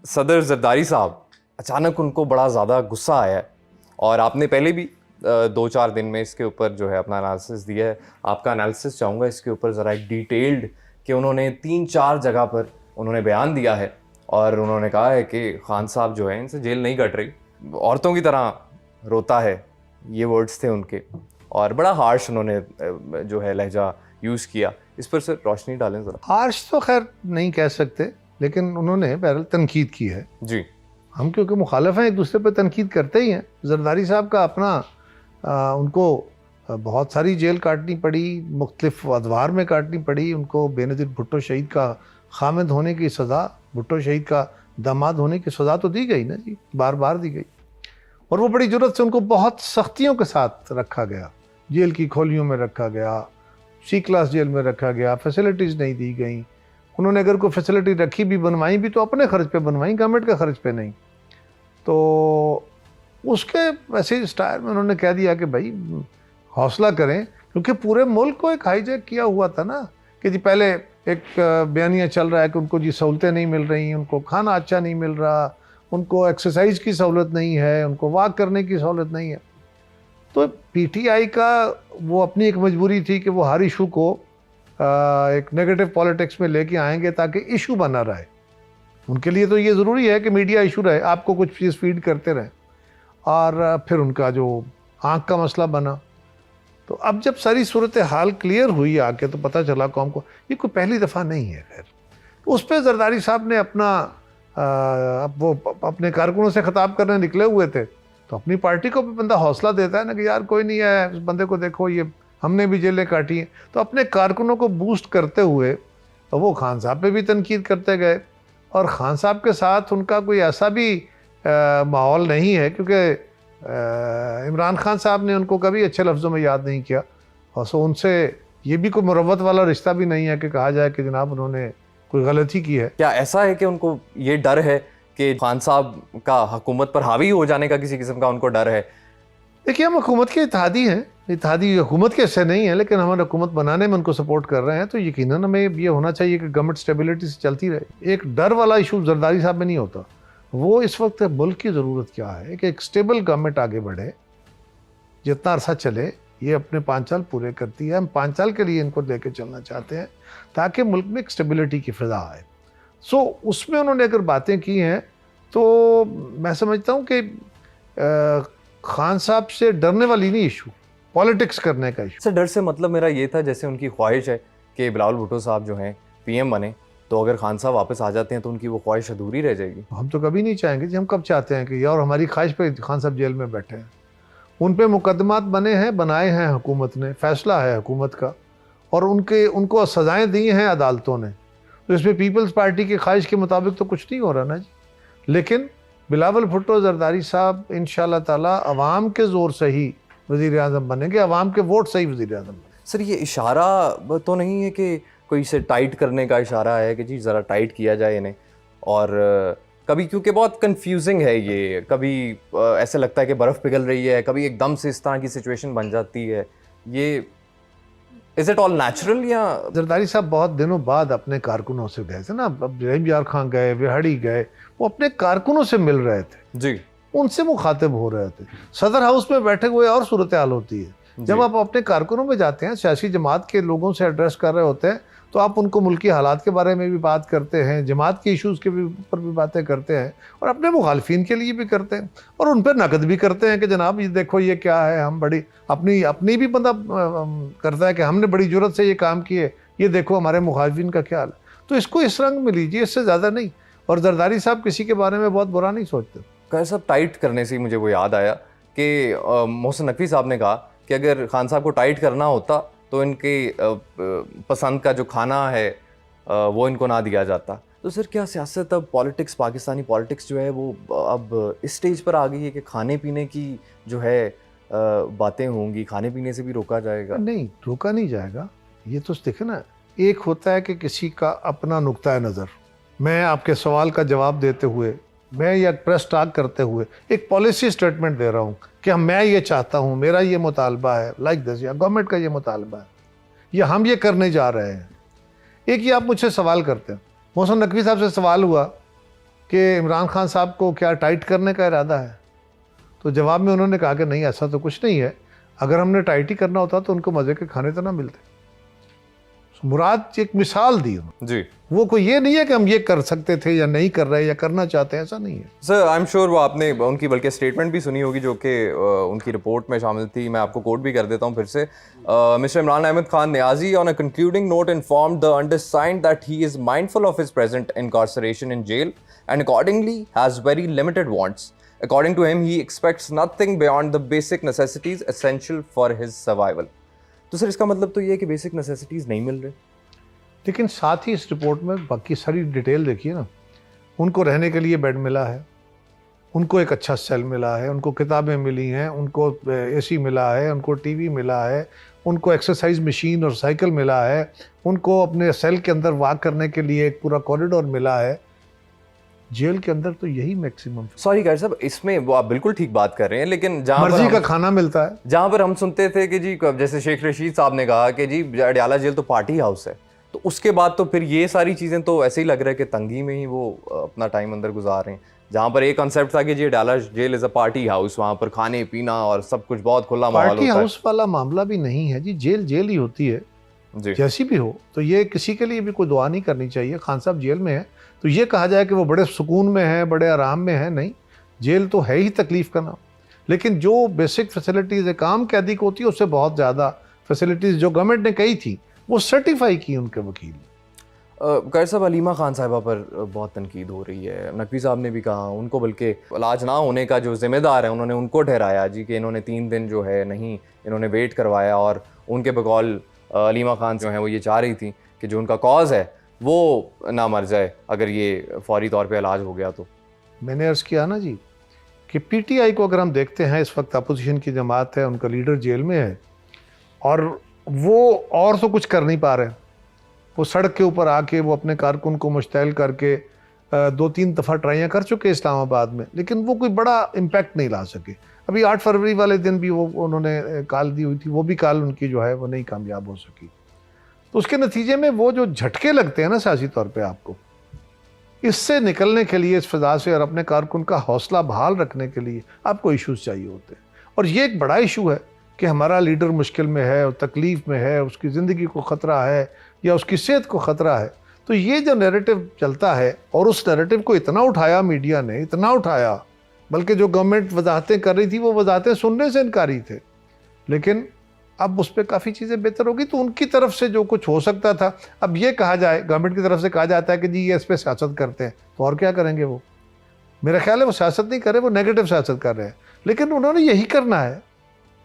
صدر زرداری صاحب اچانک ان کو بڑا زیادہ غصہ آیا ہے اور آپ نے پہلے بھی 2-4 دن میں اس کے اوپر جو ہے اپنا انالیسس دیا ہے. آپ کا انالیسس چاہوں گا اس کے اوپر ذرا ایک ڈیٹیلڈ کہ انہوں نے 3-4 جگہ پر انہوں نے بیان دیا ہے اور انہوں نے کہا ہے کہ خان صاحب جو ہیں ان سے جیل نہیں کٹ رہی, عورتوں کی طرح روتا ہے, یہ ورڈز تھے ان کے, اور بڑا ہارش انہوں نے جو ہے لہجہ یوز کیا. اس پر سر روشنی ڈالیں ذرا. ہارش تو خیر نہیں کہہ سکتے, لیکن انہوں نے بہرحال تنقید کی ہے. جی ہم کیونکہ مخالف ہیں ایک دوسرے پہ تنقید کرتے ہی ہیں. زرداری صاحب کا اپنا ان کو بہت ساری جیل کاٹنی پڑی, مختلف ادوار میں کاٹنی پڑی. ان کو بے نظیر بھٹو شہید کا خامد ہونے کی سزا, بھٹو شہید کا داماد ہونے کی سزا تو دی گئی نا جی, بار بار دی گئی, اور وہ بڑی جرت سے ان کو بہت سختیوں کے ساتھ رکھا گیا. جیل کی کھولیوں میں رکھا گیا, سی کلاس جیل میں رکھا گیا, فیسلٹیز نہیں دی گئیں. انہوں نے اگر کوئی فیسلٹی رکھی بھی, بنوائی بھی تو اپنے خرچ پہ بنوائیں, گورنمنٹ کے خرچ پہ نہیں. تو اس کے ایسے سٹائل میں انہوں نے کہہ دیا کہ بھائی حوصلہ کریں, کیونکہ پورے ملک کو ایک ہائی جیک کیا ہوا تھا نا کہ جی پہلے ایک بیانیہ چل رہا ہے کہ ان کو جی سہولتیں نہیں مل رہی, ان کو کھانا اچھا نہیں مل رہا, ان کو ایکسرسائز کی سہولت نہیں ہے, ان کو واک کرنے کی سہولت نہیں ہے. تو پی ٹی آئی کا وہ اپنی ایک مجبوری تھی کہ وہ ہر ایشو کو ایک نیگیٹو پالیٹکس میں لے کے آئیں گے تاکہ ایشو بنا رہے. ان کے لیے تو یہ ضروری ہے کہ میڈیا ایشو رہے, آپ کو کچھ چیز فیڈ کرتے رہیں. اور پھر ان کا جو آنکھ کا مسئلہ بنا, تو اب جب ساری صورتحال کلیئر ہوئی آ کے تو پتہ چلا قوم کو یہ کوئی پہلی دفعہ نہیں ہے. خیر اس پہ زرداری صاحب نے اپنا وہ اپنے کارکنوں سے خطاب کرنے نکلے ہوئے تھے, تو اپنی پارٹی کو بھی بندہ حوصلہ دیتا ہے نا کہ یار کوئی نہیں ہے, اس بندے کو دیکھو یہ ہم نے بھی جیلیں کاٹی ہیں. تو اپنے کارکنوں کو بوسٹ کرتے ہوئے وہ خان صاحب پہ بھی تنقید کرتے گئے, اور خان صاحب کے ساتھ ان کا کوئی ایسا بھی ماحول نہیں ہے, کیونکہ عمران خان صاحب نے ان کو کبھی اچھے لفظوں میں یاد نہیں کیا, اور سو ان سے یہ بھی کوئی مروت والا رشتہ بھی نہیں ہے کہ کہا جائے کہ جناب انہوں نے کوئی غلطی کی ہے. کیا ایسا ہے کہ ان کو یہ ڈر ہے کہ خان صاحب کا حکومت پر حاوی ہو جانے کا کسی قسم کا ان کو ڈر ہے؟ دیکھیے ہم حکومت کے اتحادی ہیں, اتحادی حکومت کے حصے نہیں ہیں, لیکن ہم حکومت بنانے میں ان کو سپورٹ کر رہے ہیں. تو یقیناً ہمیں یہ ہونا چاہیے کہ گورنمنٹ اسٹیبلٹی سے چلتی رہے. ایک ڈر والا ایشو زرداری صاحب میں نہیں ہوتا. وہ اس وقت ملک کی ضرورت کیا ہے کہ ایک اسٹیبل گورنمنٹ آگے بڑھے, جتنا عرصہ چلے. یہ اپنے 5 سال پورے کرتی ہے, ہم 5 سال کے لیے ان کو لے کے چلنا چاہتے ہیں تاکہ ملک میں ایک اسٹیبلٹی کی فضا آئے. سو اس میں انہوں نے اگر باتیں کی ہیں تو میں سمجھتا ہوں کہ خان صاحب سے ڈرنے والی نہیں ایشو, پالیٹکس کرنے کا ایشو. سر ڈر سے مطلب میرا یہ تھا جیسے ان کی خواہش ہے کہ بلاول بھٹو صاحب جو ہیں پی ایم بنے, تو اگر خان صاحب واپس آ جاتے ہیں تو ان کی وہ خواہش ادھوری رہ جائے گی. ہم تو کبھی نہیں چاہیں گے جی, ہم کب چاہتے ہیں کہ یار ہماری خواہش پہ خان صاحب جیل میں بیٹھے ہیں. ان پہ مقدمات بنے ہیں, بنائے ہیں حکومت نے, فیصلہ ہے حکومت کا, اور ان کو سزائیں دی ہیں عدالتوں نے. تو اس میں پیپلز پارٹی کی خواہش کے مطابق تو کچھ نہیں ہو رہا نا جی. لیکن بلاول بھٹو زرداری صاحب انشاءاللہ تعالی عوام کے زور سے ہی وزیر اعظم بنیں گے, عوام کے ووٹ سے ہی وزیر اعظم بنیں گے. سر یہ اشارہ تو نہیں ہے کہ کوئی اسے ٹائٹ کرنے کا اشارہ ہے کہ جی ذرا ٹائٹ کیا جائے انہیں؟ اور کبھی کیونکہ بہت کنفیوزنگ ہے یہ, کبھی ایسے لگتا ہے کہ برف پگھل رہی ہے, کبھی ایک دم سے اس طرح کی سچویشن بن جاتی ہے. یہ از اٹ آل نیچرل یا؟ زرداری صاحب بہت دنوں بعد اپنے کارکنوں سے گئے تھے نا, اب رحیم یار خان گئے, وہاڑی گئے, وہ اپنے کارکنوں سے مل رہے تھے جی, ان سے مخاطب ہو رہے تھے. صدر ہاؤس میں بیٹھے ہوئے اور صورتحال ہوتی ہے. جب آپ اپنے کارکنوں میں جاتے ہیں, سیاسی جماعت کے لوگوں سے ایڈریس کر رہے ہوتے ہیں, تو آپ ان کو ملکی حالات کے بارے میں بھی بات کرتے ہیں, جماعت کے ایشوز کے اوپر بھی باتیں کرتے ہیں, اور اپنے مخالفین کے لیے بھی کرتے ہیں, اور ان پہ نقد بھی کرتے ہیں کہ جناب یہ دیکھو یہ کیا ہے, ہم بڑی اپنی بھی بندہ کرتا ہے کہ ہم نے بڑی جرت سے یہ کام کیے, یہ دیکھو ہمارے مخالفین کا کیا حال ہے. تو اس کو اس رنگ میں لیجیے, اس سے زیادہ نہیں. اور زرداری صاحب کسی کے بارے میں بہت برا نہیں سوچتے. خیر صاحب ٹائٹ کرنے سے مجھے وہ یاد آیا کہ محسن نقوی صاحب نے کہا کہ اگر خان صاحب کو ٹائٹ کرنا ہوتا تو ان کے پسند کا جو کھانا ہے وہ ان کو نہ دیا جاتا. تو سر کیا سیاست اب پالیٹکس, پاکستانی پالیٹکس جو ہے وہ اب اس سٹیج پر آ گئی ہے کہ کھانے پینے کی جو ہے باتیں ہوں گی, کھانے پینے سے بھی روکا جائے گا؟ نہیں, روکا نہیں جائے گا. یہ تو دیکھیں نا, ایک ہوتا ہے کہ کسی کا اپنا نقطۂ نظر, میں آپ کے سوال کا جواب دیتے ہوئے, میں یا پریس ٹاک کرتے ہوئے ایک پالیسی سٹیٹمنٹ دے رہا ہوں کہ میں یہ چاہتا ہوں, میرا یہ مطالبہ ہے, لائک دس, یا گورنمنٹ کا یہ مطالبہ ہے, یا ہم یہ کرنے جا رہے ہیں. ایک یہ آپ مجھ سے سوال کرتے ہیں, محسن نقوی صاحب سے سوال ہوا کہ عمران خان صاحب کو کیا ٹائٹ کرنے کا ارادہ ہے؟ تو جواب میں انہوں نے کہا کہ نہیں ایسا تو کچھ نہیں ہے، اگر ہم نے ٹائٹ ہی کرنا ہوتا تو ان کو مزے کے کھانے تو نہ ملتے۔ مراد ایک مثال دی انہوں نے، جی وہ کوئی یہ نہیں ہے کہ ہم یہ کر سکتے تھے یا نہیں کر رہے یا کرنا چاہتے ہیں، ایسا نہیں ہے۔ سر آئی ایم شیور وہ آپ نے ان کی بلکہ اسٹیٹمنٹ بھی سنی ہوگی جو کہ ان کی رپورٹ میں شامل تھی، میں آپ کو کوٹ بھی کر دیتا ہوں پھر سے۔ Mister Imran Ahmed Khan Niazi on a concluding note informed the undersigned that he is mindful of his present incarceration in jail and accordingly has very limited wants. According to him, he expects nothing beyond the basic necessities essential for his survival. تو سر اس کا مطلب تو یہ ہے کہ basic necessities نہیں مل رہے، لیکن ساتھ ہی اس رپورٹ میں باقی ساری ڈیٹیل دیکھیے نا، ان کو رہنے کے لیے بیڈ ملا ہے، ان کو ایک اچھا سیل ملا ہے، ان کو کتابیں ملی ہیں، ان کو اے سی ملا ہے، ان کو ٹی وی ملا ہے، ان کو ایکسرسائز مشین اور سائیکل ملا ہے، ان کو اپنے سیل کے اندر واک کرنے کے لیے ایک پورا کوریڈور ملا ہے۔ جیل کے اندر تو یہی میکسیمم، سوری قاری صاحب اس میں وہ آپ بالکل ٹھیک بات کر رہے ہیں، لیکن جہاں مرضی کا کھانا ملتا ہے۔ جہاں پر ہم سنتے تھے کہ جی جیسے شیخ رشید صاحب نے کہا کہ جی اڈیالہ جیل تو پارٹی ہاؤس ہے، تو اس کے بعد تو پھر یہ ساری چیزیں تو ایسے ہی لگ رہا ہے کہ تنگی میں ہی وہ اپنا ٹائم اندر گزار رہے ہیں، جہاں پر ایک کنسیپٹ تھا کہ جی Adiala jail is a party house, وہاں پر کھانے پینا اور سب کچھ بہت کھلا ماحول پارٹی ہوتا ہے۔ ہاؤس والا معاملہ بھی نہیں ہے جی، جیل جیل ہی ہوتی ہے جی جیسی بھی ہو، تو یہ کسی کے لیے بھی کوئی دعا نہیں کرنی چاہیے۔ خان صاحب جیل میں ہے تو یہ کہا جائے کہ وہ بڑے سکون میں ہیں، بڑے آرام میں ہیں، نہیں، جیل تو ہے ہی تکلیف کا نام۔ لیکن جو بیسک فیسلٹیز ایک عام قیدی کو ہوتی ہے اس سے بہت زیادہ فیسلٹیز جو گورنمنٹ نے کہی تھی وہ سرٹیفائی کی ان کے وکیل نے۔ قاری صاحب علیمہ خان صاحبہ پر بہت تنقید ہو رہی ہے، نقوی صاحب نے بھی کہا، ان کو بلکہ علاج نہ ہونے کا جو ذمہ دار ہے انہوں نے ان کو ٹھہرایا جی کہ انہوں نے 3 دن جو ہے نہیں انہوں نے ویٹ کروایا، اور ان کے بقول علیمہ خان جو ہیں وہ یہ چاہ رہی تھیں کہ جو ان کا کاز ہے وہ نہ مر جائے اگر یہ فوری طور پہ علاج ہو گیا تو۔ میں نے عرض کیا نا جی کہ پی ٹی آئی کو اگر ہم دیکھتے ہیں اس وقت اپوزیشن کی جماعت ہے، ان کا لیڈر جیل میں ہے اور وہ اور تو کچھ کر نہیں پا رہے، وہ سڑک کے اوپر آ کے وہ اپنے کارکن کو مشتعل کر کے 2-3 دفعہ ٹرائیاں کر چکے اسلام آباد میں، لیکن وہ کوئی بڑا امپیکٹ نہیں لا سکے۔ ابھی 8 فروری والے دن بھی وہ انہوں نے کال دی ہوئی تھی، وہ بھی کال ان کی جو ہے وہ نہیں کامیاب ہو سکی۔ تو اس کے نتیجے میں وہ جو جھٹکے لگتے ہیں نا سیاسی طور پہ آپ کو، اس سے نکلنے کے لیے اس فضا سے اور اپنے کارکن کا حوصلہ بحال رکھنے کے لیے آپ کو ایشوز چاہیے ہوتے ہیں، اور یہ ایک بڑا ایشو ہے کہ ہمارا لیڈر مشکل میں ہے اور تکلیف میں ہے، اس کی زندگی کو خطرہ ہے یا اس کی صحت کو خطرہ ہے، تو یہ جو نیریٹو چلتا ہے اور اس نیریٹو کو اتنا اٹھایا میڈیا نے، اتنا اٹھایا، بلکہ جو گورنمنٹ وضاحتیں کر رہی تھی وہ وضاحتیں سننے سے انکاری تھے، لیکن اب اس پہ کافی چیزیں بہتر ہوگی۔ تو ان کی طرف سے جو کچھ ہو سکتا تھا، اب یہ کہا جائے گورنمنٹ کی طرف سے کہا جاتا ہے کہ جی یہ اس پہ سیاست کرتے ہیں، تو اور کیا کریں گے وہ؟ میرا خیال ہے وہ سیاست نہیں کر رہے، وہ نیگیٹو سیاست کر رہے ہیں، لیکن انہوں نے یہی کرنا ہے۔